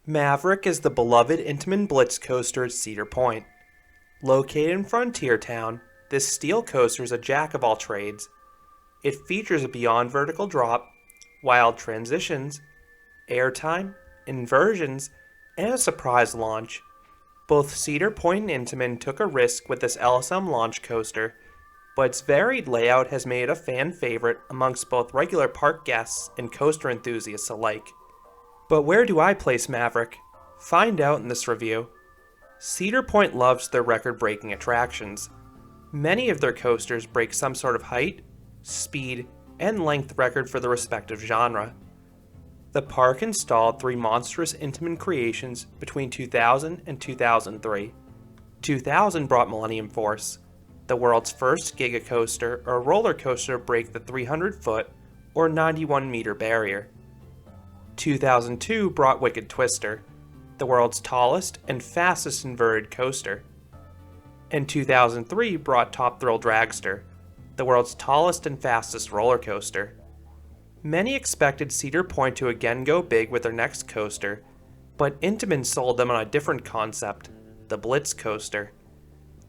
Maverick is the beloved Intamin Blitz coaster at Cedar Point. Located in Frontier Town, this steel coaster is a jack of all trades. It features a beyond vertical drop, wild transitions, airtime, inversions, and a surprise launch. Both Cedar Point and Intamin took a risk with this LSM launch coaster, but its varied layout has made it a fan favorite amongst both regular park guests and coaster enthusiasts alike. But where do I place Maverick? Find out in this review. Cedar Point loves their record-breaking attractions. Many of their coasters break some sort of height, speed, and length record for the respective genre. The park installed 3 monstrous Intamin creations between 2000 and 2003. 2000 brought Millennium Force, the world's first giga coaster or roller coaster to break the 300-foot or 91-meter barrier. 2002 brought Wicked Twister, the world's tallest and fastest inverted coaster. And 2003 brought Top Thrill Dragster, the world's tallest and fastest roller coaster. Many expected Cedar Point to again go big with their next coaster, but Intamin sold them on a different concept, the Blitz coaster.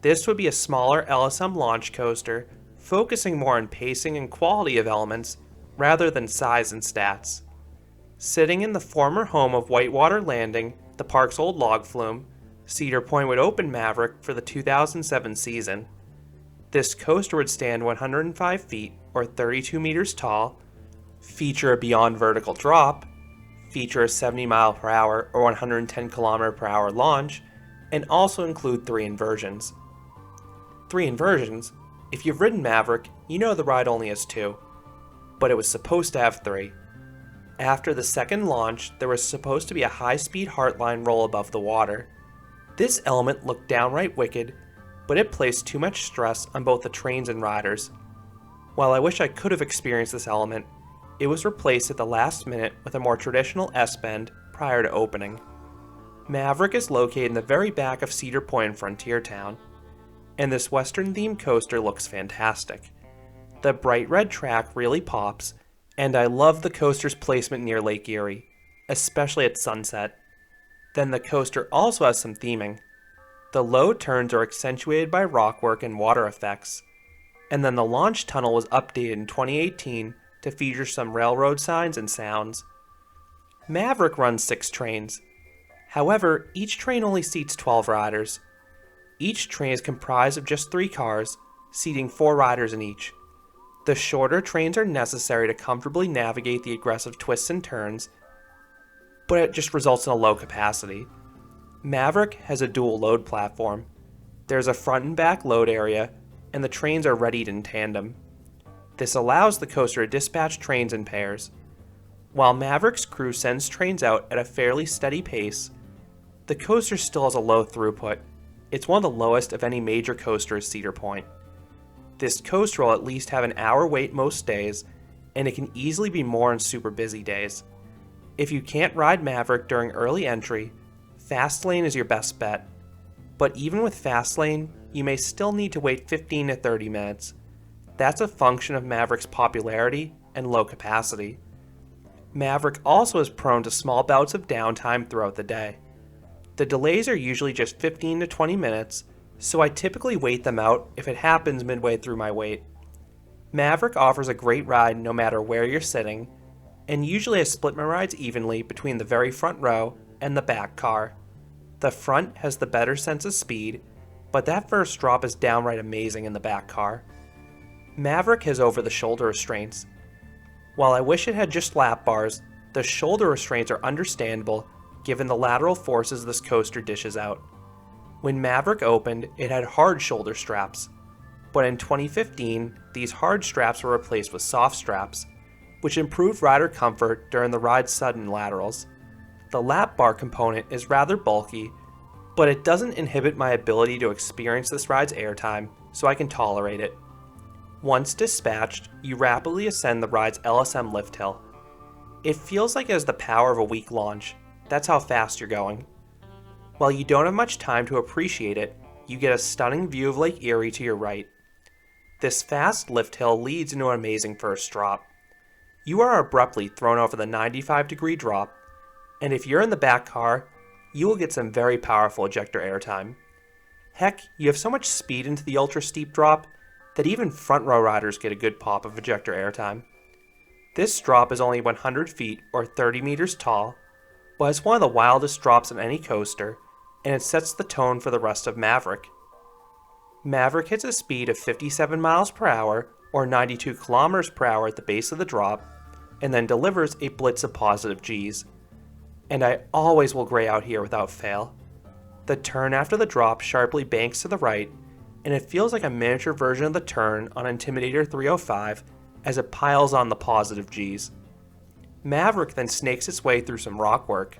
This would be a smaller LSM launch coaster, focusing more on pacing and quality of elements rather than size and stats. Sitting in the former home of Whitewater Landing, the park's old log flume, Cedar Point would open Maverick for the 2007 season. This coaster would stand 105 feet or 32 meters tall, feature a beyond vertical drop, feature a 70 mile per hour or 110 kilometer per hour launch, and also include 3 inversions. 3 inversions? If you've ridden Maverick, you know the ride only has 2, but it was supposed to have 3. After the second launch, there was supposed to be a high-speed Heartline roll above the water. This element looked downright wicked, but it placed too much stress on both the trains and riders. While I wish I could have experienced this element, it was replaced at the last minute with a more traditional S-bend prior to opening. Maverick is located in the very back of Cedar Point in Frontier Town, and this Western-themed coaster looks fantastic. The bright red track really pops, and I love the coaster's placement near Lake Erie, especially at sunset. Then the coaster also has some theming. The low turns are accentuated by rockwork and water effects. And then the launch tunnel was updated in 2018 to feature some railroad signs and sounds. Maverick runs 6 trains. However, each train only seats 12 riders. Each train is comprised of just 3 cars, seating 4 riders in each. The shorter trains are necessary to comfortably navigate the aggressive twists and turns, but it just results in a low capacity. Maverick has a dual load platform. There's a front and back load area, and the trains are readied in tandem. This allows the coaster to dispatch trains in pairs. While Maverick's crew sends trains out at a fairly steady pace, the coaster still has a low throughput. It's one of the lowest of any major coaster at Cedar Point. This coaster will at least have an hour wait most days, and it can easily be more on super busy days. If you can't ride Maverick during early entry, Fastlane is your best bet. But even with Fastlane, you may still need to wait 15 to 30 minutes. That's a function of Maverick's popularity and low capacity. Maverick also is prone to small bouts of downtime throughout the day. The delays are usually just 15 to 20 minutes, so I typically wait them out if it happens midway through my wait. Maverick offers a great ride no matter where you're sitting, and usually I split my rides evenly between the very front row and the back car. The front has the better sense of speed, but that first drop is downright amazing in the back car. Maverick has over-the-shoulder restraints. While I wish it had just lap bars, the shoulder restraints are understandable given the lateral forces this coaster dishes out. When Maverick opened, it had hard shoulder straps, but in 2015, these hard straps were replaced with soft straps, which improved rider comfort during the ride's sudden laterals. The lap bar component is rather bulky, but it doesn't inhibit my ability to experience this ride's airtime, so I can tolerate it. Once dispatched, you rapidly ascend the ride's LSM lift hill. It feels like it has the power of a weak launch. That's how fast you're going. While you don't have much time to appreciate it, you get a stunning view of Lake Erie to your right. This fast lift hill leads into an amazing first drop. You are abruptly thrown over the 95-degree drop, and if you're in the back car, you will get some very powerful ejector airtime. Heck, you have so much speed into the ultra steep drop that even front row riders get a good pop of ejector airtime. This drop is only 100 feet or 30 meters tall, but it's one of the wildest drops in any coaster, and it sets the tone for the rest of Maverick. Maverick hits a speed of 57 miles per hour or 92 kilometers per hour at the base of the drop, and then delivers a blitz of positive Gs. And I always will gray out here without fail. The turn after the drop sharply banks to the right, and it feels like a miniature version of the turn on Intimidator 305 as it piles on the positive Gs. Maverick then snakes its way through some rock work.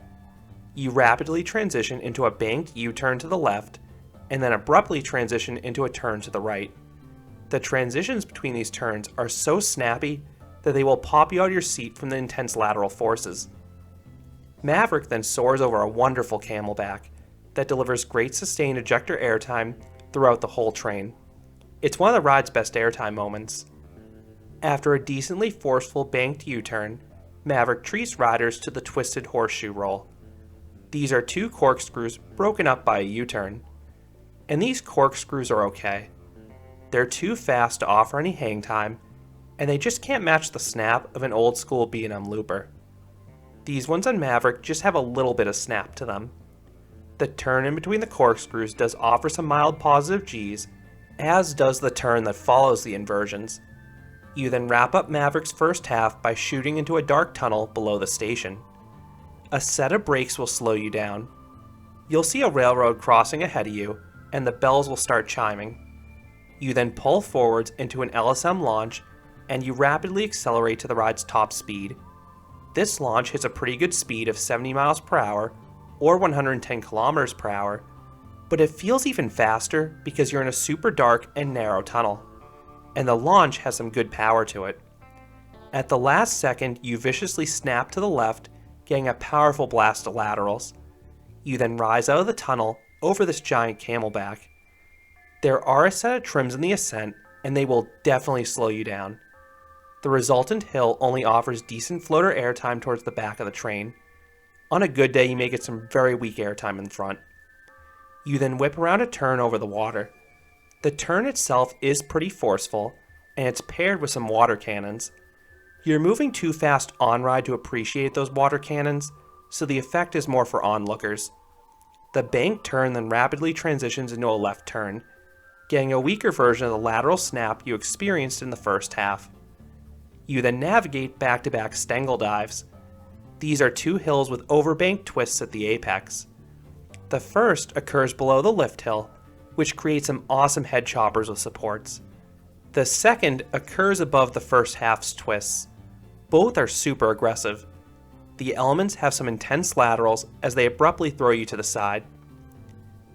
You rapidly transition into a banked U-turn to the left, and then abruptly transition into a turn to the right. The transitions between these turns are so snappy that they will pop you out of your seat from the intense lateral forces. Maverick then soars over a wonderful camelback that delivers great sustained ejector airtime throughout the whole train. It's one of the ride's best airtime moments. After a decently forceful banked U-turn, Maverick treats riders to the twisted horseshoe roll. These are two corkscrews broken up by a U-turn. And these corkscrews are okay. They're too fast to offer any hang time, and they just can't match the snap of an old school B&M looper. These ones on Maverick just have a little bit of snap to them. The turn in between the corkscrews does offer some mild positive Gs, as does the turn that follows the inversions. You then wrap up Maverick's first half by shooting into a dark tunnel below the station. A set of brakes will slow you down. You'll see a railroad crossing ahead of you, and the bells will start chiming. You then pull forwards into an LSM launch, and you rapidly accelerate to the ride's top speed. This launch hits a pretty good speed of 70 miles per hour, or 110 kilometers per hour, but it feels even faster because you're in a super dark and narrow tunnel, and the launch has some good power to it. At the last second, you viciously snap to the left, getting a powerful blast of laterals. You then rise out of the tunnel over this giant camelback. There are a set of trims in the ascent, and they will definitely slow you down. The resultant hill only offers decent floater airtime towards the back of the train. On a good day, you may get some very weak airtime in front. You then whip around a turn over the water. The turn itself is pretty forceful, and it's paired with some water cannons. You're moving too fast on-ride to appreciate those water cannons, so the effect is more for onlookers. The bank turn then rapidly transitions into a left turn, getting a weaker version of the lateral snap you experienced in the first half. You then navigate back-to-back Stengel dives. These are two hills with overbanked twists at the apex. The first occurs below the lift hill, which creates some awesome head choppers with supports. The second occurs above the first half's twists. Both are super aggressive. The elements have some intense laterals as they abruptly throw you to the side.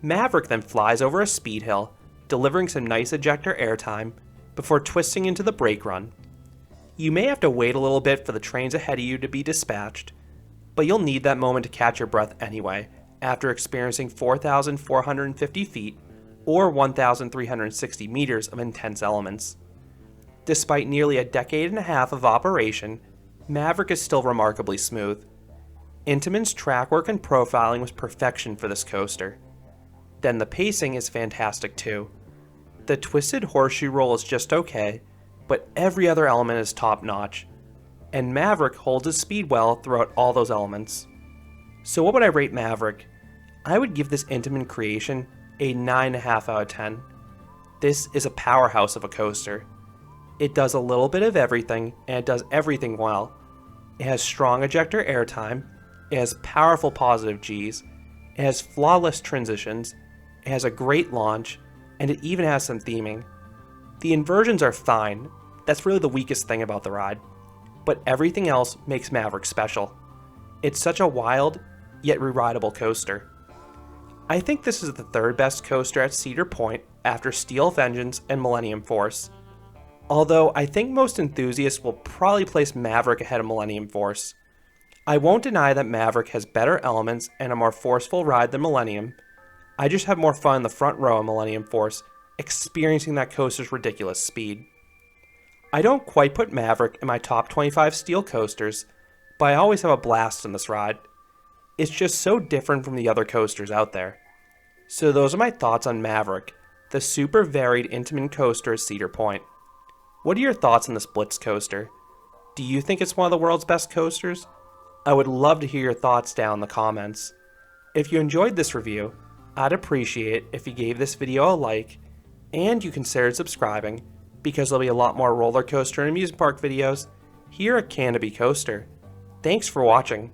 Maverick then flies over a speed hill, delivering some nice ejector airtime before twisting into the brake run. You may have to wait a little bit for the trains ahead of you to be dispatched, but you'll need that moment to catch your breath anyway after experiencing 4,450 feet or 1,360 meters of intense elements. Despite nearly a decade and a half of operation, Maverick is still remarkably smooth. Intamin's track work and profiling was perfection for this coaster. Then the pacing is fantastic too. The twisted horseshoe roll is just okay, but every other element is top notch, and Maverick holds his speed well throughout all those elements. So what would I rate Maverick? I would give this Intamin creation a 9.5 out of 10. This is a powerhouse of a coaster. It does a little bit of everything, and it does everything well. It has strong ejector airtime, it has powerful positive Gs, it has flawless transitions, it has a great launch, and it even has some theming. The inversions are fine, that's really the weakest thing about the ride, but everything else makes Maverick special. It's such a wild, yet re-rideable coaster. I think this is the third best coaster at Cedar Point after Steel Vengeance and Millennium Force. Although I think most enthusiasts will probably place Maverick ahead of Millennium Force. I won't deny that Maverick has better elements and a more forceful ride than Millennium. I just have more fun in the front row of Millennium Force, experiencing that coaster's ridiculous speed. I don't quite put Maverick in my top 25 steel coasters, but I always have a blast in this ride. It's just so different from the other coasters out there. So those are my thoughts on Maverick, the super varied Intamin coaster at Cedar Point. What are your thoughts on this Blitz coaster? Do you think it's one of the world's best coasters? I would love to hear your thoughts down in the comments. If you enjoyed this review, I'd appreciate it if you gave this video a like and you considered subscribing, because there'll be a lot more roller coaster and amusement park videos here at Canobie Coaster. Thanks for watching.